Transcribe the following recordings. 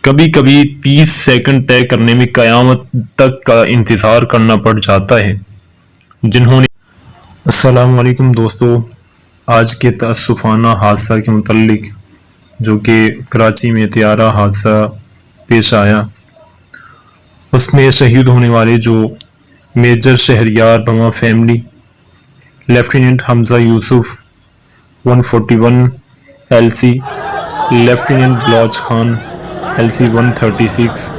کبھی کبھی 30 سیکنڈ طے کرنے میں قیامت تک کا انتظار کرنا پڑ جاتا ہے۔ جنہوں نے السلام علیکم دوستو، آج کے تأسفانہ حادثہ کے متعلق جو کہ کراچی میں طیارہ حادثہ پیش آیا، اس میں شہید ہونے والے جو میجر شہریار بما فیملی لیفٹیننٹ حمزہ یوسف 141 LC، lieutenant Baloch Khan LC 136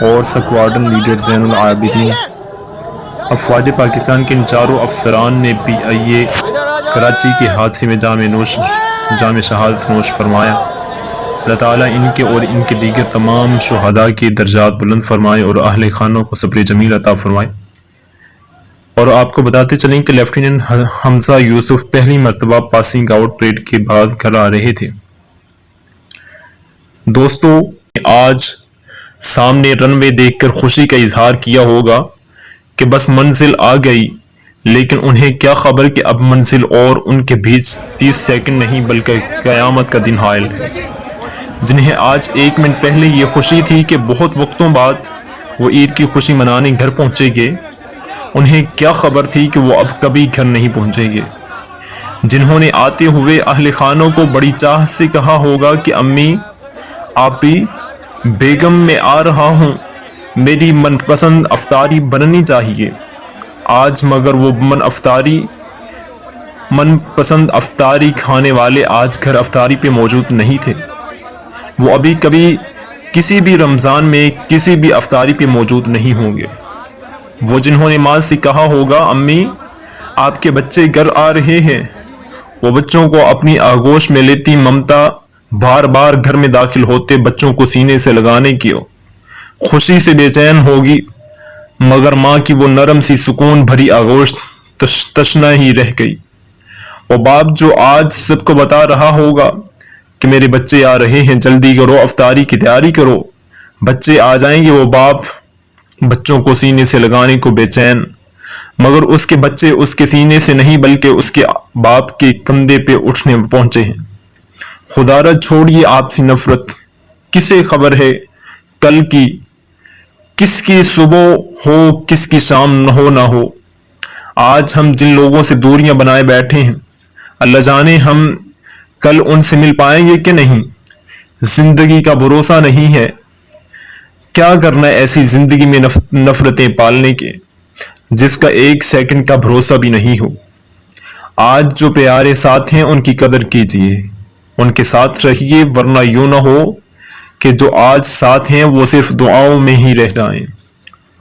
اور سکواڈرن لیڈر زین العابدین افواج پاکستان کے ان چاروں افسران نے PIA کراچی کے حادثے میں جام شہادت نوش فرمایا۔ اللہ تعالیٰ ان کے اور ان کے دیگر تمام شہداء کے درجات بلند فرمائے اور اہل خانوں کو صبر جمیل عطا فرمائے۔ اور آپ کو بتاتے چلیں کہ لیفٹیننٹ حمزہ یوسف پہلی مرتبہ پاسنگ آؤٹ پریڈ کے بعد گھر آ رہے تھے۔ دوستو، آج سامنے رن وے دیکھ کر خوشی کا اظہار کیا ہوگا کہ بس منزل آ گئی، لیکن انہیں کیا خبر کہ اب منزل اور ان کے بیچ 30 سیکنڈ نہیں بلکہ قیامت کا دن حائل ہے۔ جنہیں آج 1 منٹ پہلے یہ خوشی تھی کہ بہت وقتوں بعد وہ عید کی خوشی منانے گھر پہنچے گے، انہیں کیا خبر تھی کہ وہ اب کبھی گھر نہیں پہنچیں گے۔ جنہوں نے آتے ہوئے اہل خانوں کو بڑی چاہت سے کہا ہوگا کہ امی، آپی، بیگم میں آ رہا ہوں، میری من پسند افطاری بننی چاہیے۔ آج مگر وہ من پسند افطاری کھانے والے آج گھر افطاری پہ موجود نہیں تھے۔ وہ ابھی کبھی کسی بھی رمضان میں کسی بھی افطاری پہ موجود نہیں ہوں گے۔ وہ جنہوں نے ماں سے کہا ہوگا امی، آپ کے بچے گھر آ رہے ہیں، وہ بچوں کو اپنی آغوش میں لیتی ممتا بار بار گھر میں داخل ہوتے بچوں کو سینے سے لگانے کی خوشی سے بے چین ہوگی، مگر ماں کی وہ نرم سی سکون بھری آغوش تشنہ ہی رہ گئی۔ وہ باپ جو آج سب کو بتا رہا ہوگا کہ میرے بچے آ رہے ہیں، جلدی کرو، افطاری کی تیاری کرو، بچے آ جائیں گے، وہ باپ بچوں کو سینے سے لگانے کو بے چین، مگر اس کے بچے اس کے سینے سے نہیں بلکہ اس کے باپ کے کندھے پہ اٹھنے پہنچے ہیں۔ خدا را چھوڑیے آپسی نفرت، کسے خبر ہے کل کی، کس کی صبح ہو کس کی شام نہ ہو۔ آج ہم جن لوگوں سے دوریاں بنائے بیٹھے ہیں، اللہ جانے ہم کل ان سے مل پائیں گے کہ نہیں۔ زندگی کا بھروسہ نہیں ہے، کیا کرنا ہے ایسی زندگی میں نفرتیں پالنے کے جس کا 1 سیکنڈ کا بھروسہ بھی نہیں ہو۔ آج جو پیارے ساتھ ہیں ان کی قدر کیجئے، ان کے ساتھ رہیے، ورنہ یوں نہ ہو کہ جو آج ساتھ ہیں وہ صرف دعاؤں میں ہی رہ جائیں۔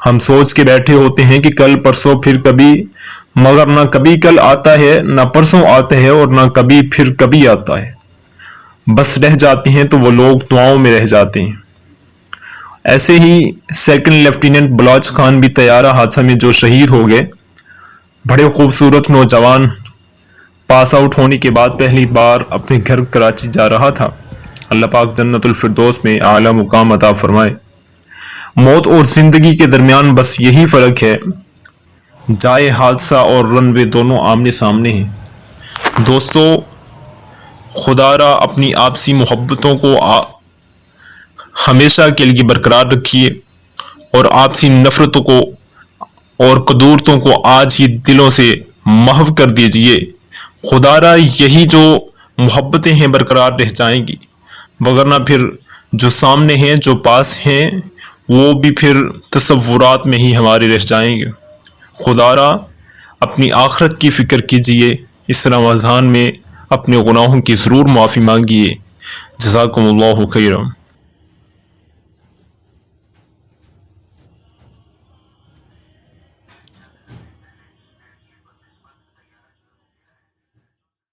ہم سوچ کے بیٹھے ہوتے ہیں کہ کل پرسوں پھر کبھی، مگر نہ کبھی کل آتا ہے، نہ پرسوں آتا ہے، اور نہ کبھی پھر کبھی آتا ہے۔ بس رہ جاتے ہیں تو وہ لوگ دعاؤں میں رہ جاتے ہیں۔ ایسے ہی سیکنڈ لیفٹیننٹ بلوچ خان بھی طیارہ حادثہ میں جو شہید ہو گئے، بڑے خوبصورت نوجوان، پاس آؤٹ ہونے کے بعد پہلی بار اپنے گھر کراچی جا رہا تھا۔ اللہ پاک جنت الفردوس میں اعلیٰ مقام عطا فرمائے۔ موت اور زندگی کے درمیان بس یہی فرق ہے، جائے حادثہ اور رن وے دونوں آمنے سامنے ہیں۔ دوستو، خدا را اپنی آپسی محبتوں کو ہمیشہ کے لیے برقرار رکھیے اور آپسی نفرتوں کو اور قدورتوں کو آج ہی دلوں سے محو کر دیجئے۔ خدا را یہی جو محبتیں ہیں برقرار رہ جائیں گی، وگرنہ پھر جو سامنے ہیں، جو پاس ہیں، وہ بھی پھر تصورات میں ہی ہمارے رہ جائیں گے۔ خدا را اپنی آخرت کی فکر کیجئے، اس رمضان میں اپنے گناہوں کی ضرور معافی مانگیے۔ جزاکم اللہ خیرا۔